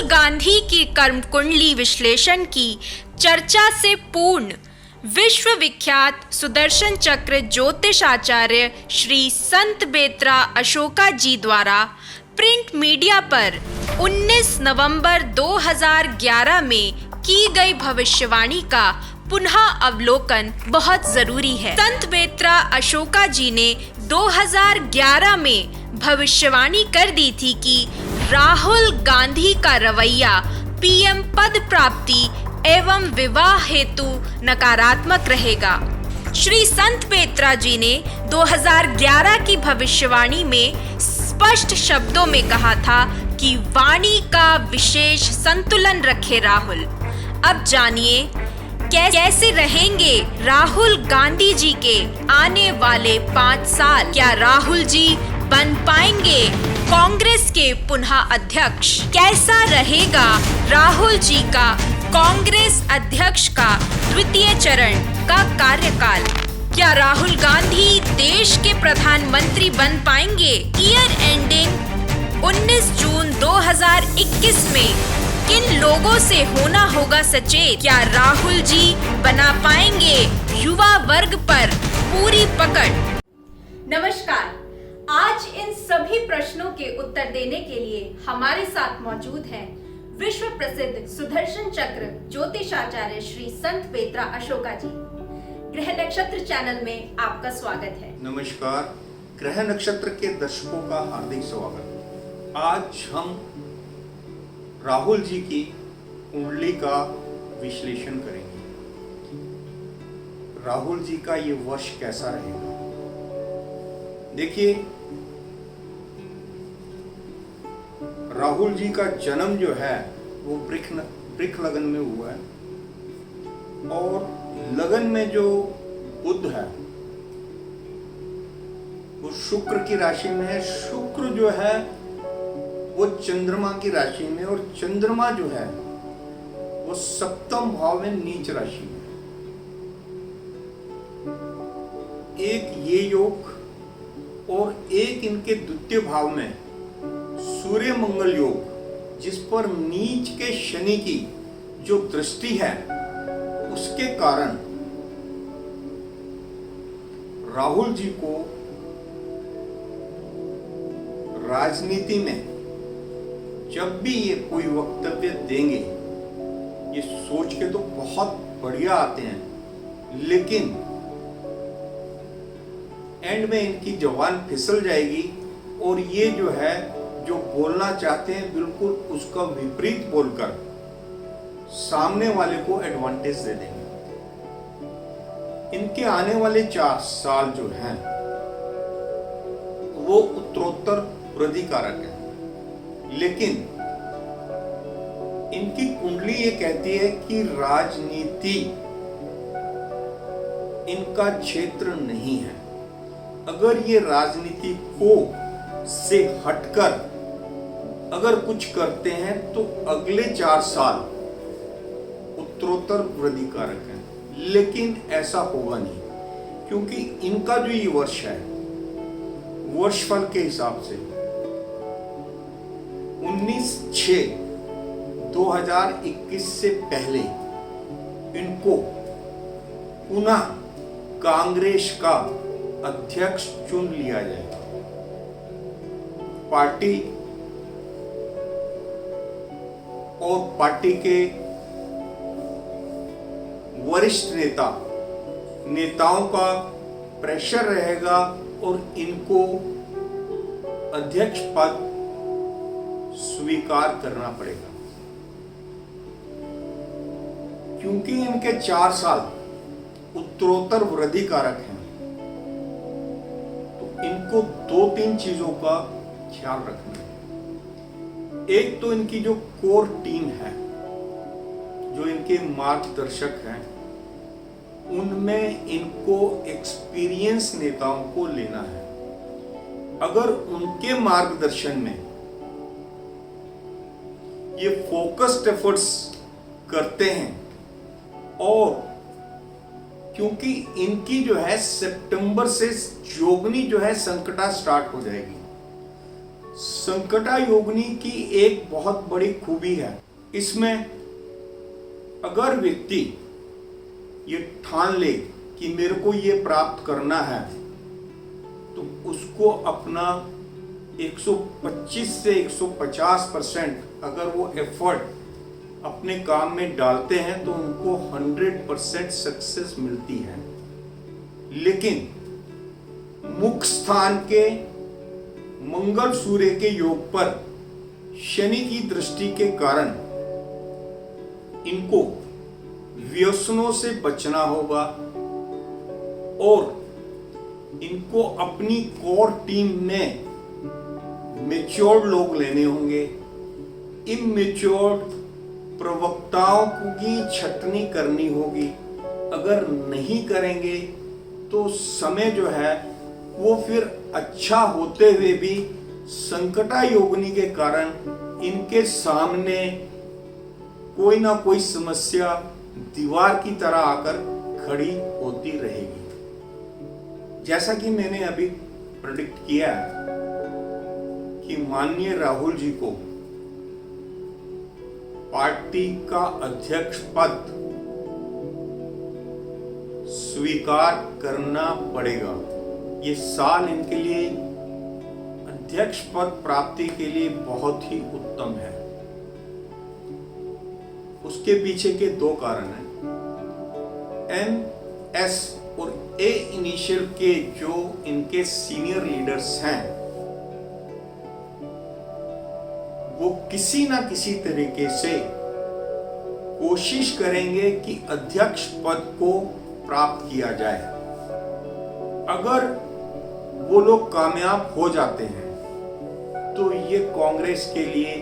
गांधी की कर्मकुंडली विश्लेषण की चर्चा से पूर्ण विश्व विख्यात सुदर्शन चक्र ज्योतिषाचार्य श्री संत बेत्रा अशोका जी द्वारा प्रिंट मीडिया पर 19 नवंबर 2011 में की गई भविष्यवाणी का पुनः अवलोकन बहुत जरूरी है। संत बेत्रा अशोका जी ने 2011 में भविष्यवाणी कर दी थी कि राहुल गांधी का रवैया पीएम पद प्राप्ति एवं विवाह हेतु नकारात्मक रहेगा। श्री संत बेत्रा जी ने 2011 की भविष्यवाणी में स्पष्ट शब्दों में कहा था कि वाणी का विशेष संतुलन रखे राहुल। अब जानिए कैसे रहेंगे राहुल गांधी जी के आने वाले 5 साल। क्या राहुल जी बन पाएंगे कांग्रेस के पुनः अध्यक्ष? कैसा रहेगा राहुल जी का कांग्रेस अध्यक्ष का द्वितीय चरण का कार्यकाल? क्या राहुल गांधी देश के प्रधानमंत्री बन पाएंगे? ईयर एंडिंग 19 जून 2021 में किन लोगों से होना होगा सचेत? क्या राहुल जी बना पाएंगे युवा वर्ग पर पूरी पकड़? नमस्कार, आज इन सभी प्रश्नों के उत्तर देने के लिए हमारे साथ मौजूद हैं विश्व प्रसिद्ध सुदर्शन चक्र ज्योतिषाचार्य श्री संत बेत्रा अशोका जी। ग्रह नक्षत्र चैनल में आपका स्वागत है। नमस्कार, ग्रह नक्षत्र के दर्शकों का हार्दिक स्वागत। आज हम राहुल जी की कुंडली का विश्लेषण करेंगे। राहुल जी का ये वर्ष कैसा रहेगा? देखिए, राहुल जी का जन्म जो है वो वृक्ष लगन में हुआ है और लगन में जो बुध है वो शुक्र की राशि में है। शुक्र जो है वो चंद्रमा की राशि में और चंद्रमा जो है वो सप्तम भाव में नीच राशि में। एक ये योग और एक इनके द्वितीय भाव में सूर्य मंगल योग, जिस पर नीच के शनि की जो दृष्टि है उसके कारण राहुल जी को राजनीति में जब भी ये कोई वक्तव्य देंगे ये सोच के तो बहुत बढ़िया आते हैं, लेकिन एंड में इनकी जबान फिसल जाएगी और ये जो है जो बोलना चाहते हैं बिल्कुल उसका विपरीत बोलकर सामने वाले को एडवांटेज दे देंगे। इनके आने वाले 4 साल जो हैं वो उत्तरोत्तर वृद्धि कारक है, लेकिन इनकी कुंडली ये कहती है कि राजनीति इनका क्षेत्र नहीं है। अगर ये राजनीति को से हटकर अगर कुछ करते हैं तो अगले 4 साल उत्तरोत्तर वृद्धि कारक है, लेकिन ऐसा होगा नहीं, क्योंकि इनका जो ये वर्ष है वर्षफल के हिसाब से 19/6/2021 से पहले इनको पुनः कांग्रेस का अध्यक्ष चुन लिया जाएगा। पार्टी और पार्टी के वरिष्ठ नेताओं का प्रेशर रहेगा और इनको अध्यक्ष पद स्वीकार करना पड़ेगा, क्योंकि इनके 4 साल उत्तरोत्तर वृद्धि कारक हैं। तो इनको 2-3 चीजों का ख्याल रखना है। एक तो इनकी जो कोर टीम है, जो इनके मार्गदर्शक हैं, उनमें इनको एक्सपीरियंस नेताओं को लेना है। अगर उनके मार्गदर्शन में ये फोकस्ड एफर्ट्स करते हैं और क्योंकि इनकी जो है सितंबर से जोगनी जो है संकटा स्टार्ट हो जाएगी। संकटा योगिनी की एक बहुत बड़ी खूबी है। इसमें अगर व्यक्ति ये ठान ले कि मेरे को ये प्राप्त करना है, तो उसको अपना 125 से 150% अगर वो एफर्ट अपने काम में डालते हैं तो उनको 100% सक्सेस मिलती है। लेकिन मुख्य स्थान के मंगल सूर्य के योग पर शनि की दृष्टि के कारण इनको व्यसनों से बचना होगा और इनको अपनी कोर टीम में मैच्योर लोग लेने होंगे। इमैच्योर प्रवक्ताओं की छटनी करनी होगी। अगर नहीं करेंगे तो समय जो है वो फिर अच्छा होते हुए भी संकटा योगिनी के कारण इनके सामने कोई ना कोई समस्या दीवार की तरह आकर खड़ी होती रहेगी। जैसा कि मैंने अभी प्रेडिक्ट किया कि माननीय राहुल जी को पार्टी का अध्यक्ष पद स्वीकार करना पड़ेगा। ये साल इनके लिए अध्यक्ष पद प्राप्ति के लिए बहुत ही उत्तम है। उसके पीछे के दो कारण हैं। एम, एस और ए इनिशियल के जो इनके सीनियर लीडर्स हैं वो किसी ना किसी तरीके से कोशिश करेंगे कि अध्यक्ष पद को प्राप्त किया जाए। अगर वो लोग कामयाब हो जाते हैं तो ये कांग्रेस के लिए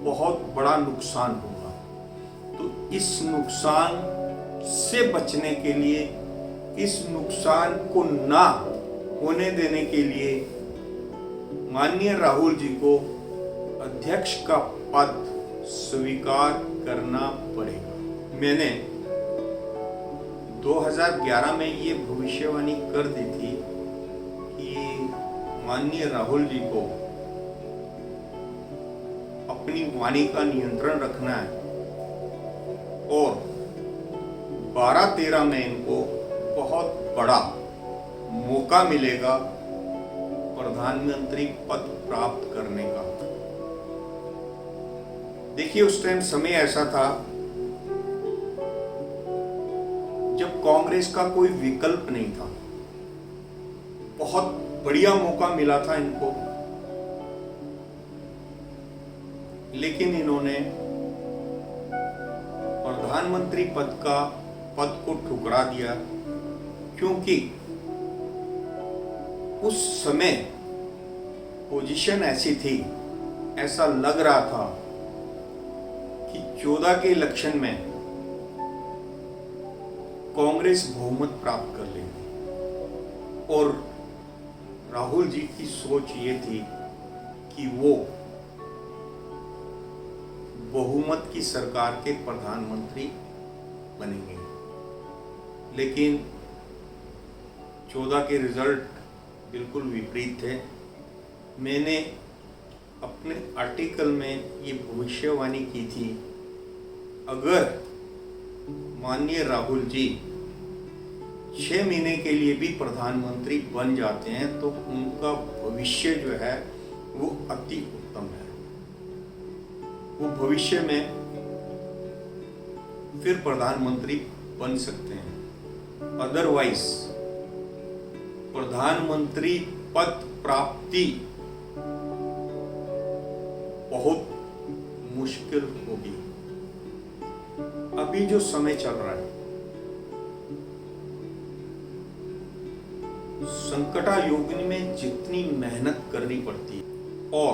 बहुत बड़ा नुकसान होगा। तो इस नुकसान से बचने के लिए, इस नुकसान को ना होने देने के लिए माननीय राहुल जी को अध्यक्ष का पद स्वीकार करना पड़ेगा। मैंने 2011 में ये भविष्यवाणी कर दी थी कि माननीय राहुल जी को अपनी वाणी का नियंत्रण रखना है और 12-13 में इनको बहुत बड़ा मौका मिलेगा प्रधानमंत्री पद प्राप्त करने का। देखिए, उस टाइम समय ऐसा था जब कांग्रेस का कोई विकल्प नहीं था। बहुत बढ़िया मौका मिला था इनको, लेकिन इन्होंने प्रधानमंत्री पद को ठुकरा दिया, क्योंकि उस समय पोजीशन ऐसी थी, ऐसा लग रहा था कि 14 के इलेक्शन में कांग्रेस बहुमत प्राप्त कर लेगी और राहुल जी की सोच ये थी कि वो बहुमत की सरकार के प्रधानमंत्री बनेंगे। लेकिन 14 के रिजल्ट बिल्कुल विपरीत थे। मैंने अपने आर्टिकल में ये भविष्यवाणी की थी, अगर माननीय राहुल जी 6 महीने के लिए भी प्रधानमंत्री बन जाते हैं तो उनका भविष्य जो है वो अति उत्तम है। वो भविष्य में फिर प्रधानमंत्री बन सकते हैं। अदरवाइज प्रधानमंत्री पद प्राप्ति बहुत मुश्किल होगी। अभी जो समय चल रहा है, संकटा योगिनी में जितनी मेहनत करनी पड़ती है और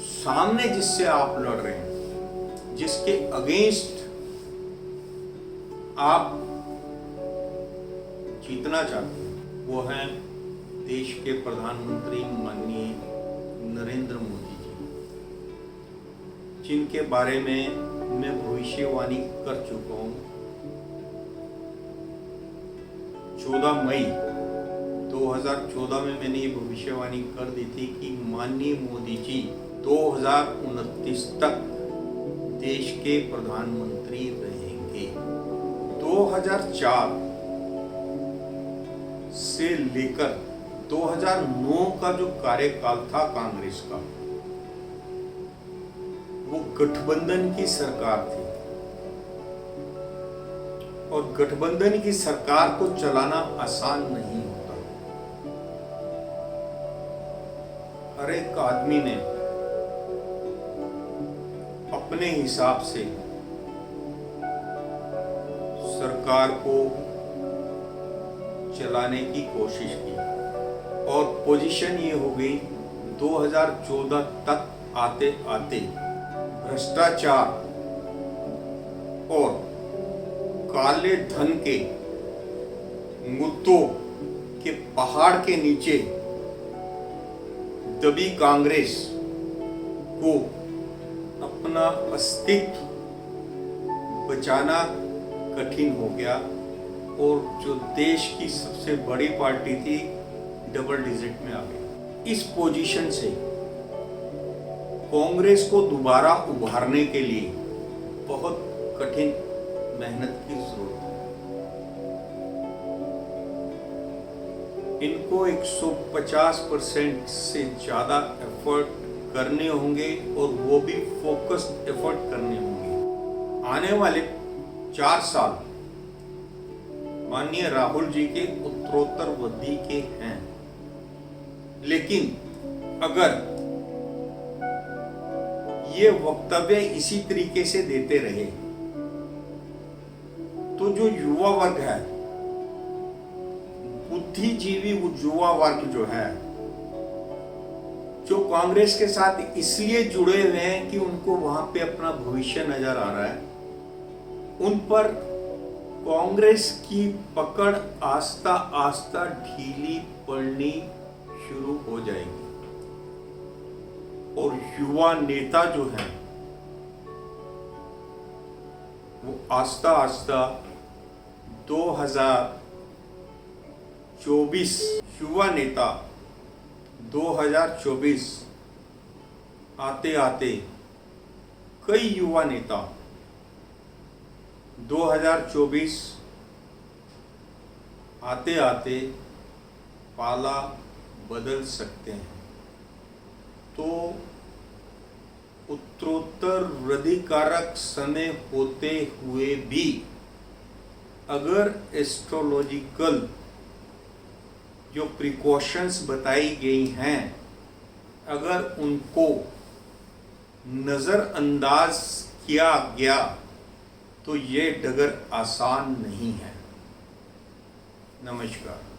सामने जिससे आप लड़ रहे हैं, जिसके अगेंस्ट आप जीतना चाहते हैं, वो हैं देश के प्रधानमंत्री माननीय नरेंद्र मोदी जी, जिनके बारे में मैं भविष्यवाणी कर चुका हूं। 14 मई 2014 में मैंने ये भविष्यवाणी कर दी थी कि माननीय मोदी जी 2029 तक देश के प्रधानमंत्री रहेंगे। 2004 से लेकर 2009 का जो कार्यकाल था कांग्रेस का, वो गठबंधन की सरकार थी और गठबंधन की सरकार को चलाना आसान नहीं होता। हर एक आदमी ने अपने हिसाब से सरकार को चलाने की कोशिश की और पोजीशन ये हो गई 2014 तक आते आते भ्रष्टाचार और काले धन के मुद्दों के पहाड़ के नीचे दबी कांग्रेस को अपना अस्तित्व बचाना कठिन हो गया और जो देश की सबसे बड़ी पार्टी थी डबल डिजिट में आ गई। इस पोजीशन से कांग्रेस को दोबारा उभारने के लिए बहुत कठिन मेहनत की जरूरत है। इनको 150% से ज्यादा एफर्ट करने होंगे और वो भी फोकस्ड एफर्ट करने होंगे। आने वाले 4 साल माननीय राहुल जी के उत्तरोत्तर वृद्धि के हैं, लेकिन अगर ये वक्तव्य इसी तरीके से देते रहे तो जो युवा वर्ग है, बुद्धिजीवी युवा वर्ग जो है, जो कांग्रेस के साथ इसलिए जुड़े हुए हैं कि उनको वहां पे अपना भविष्य नजर आ रहा है, उन पर कांग्रेस की पकड़ आस्ता आस्ता ढीली पड़नी शुरू हो जाएगी और युवा नेता जो हैं वो आस्ता आस्ता 2024 युवा नेता 2024 आते आते कई युवा नेता 2024 आते आते पाला बदल सकते हैं। तो उत्तरोत्तर वृद्धिकारक समय होते हुए भी अगर एस्ट्रोलॉजिकल जो प्रिकॉशंस बताई गई हैं, अगर उनको नजरअंदाज किया गया तो ये डगर आसान नहीं है। नमस्कार।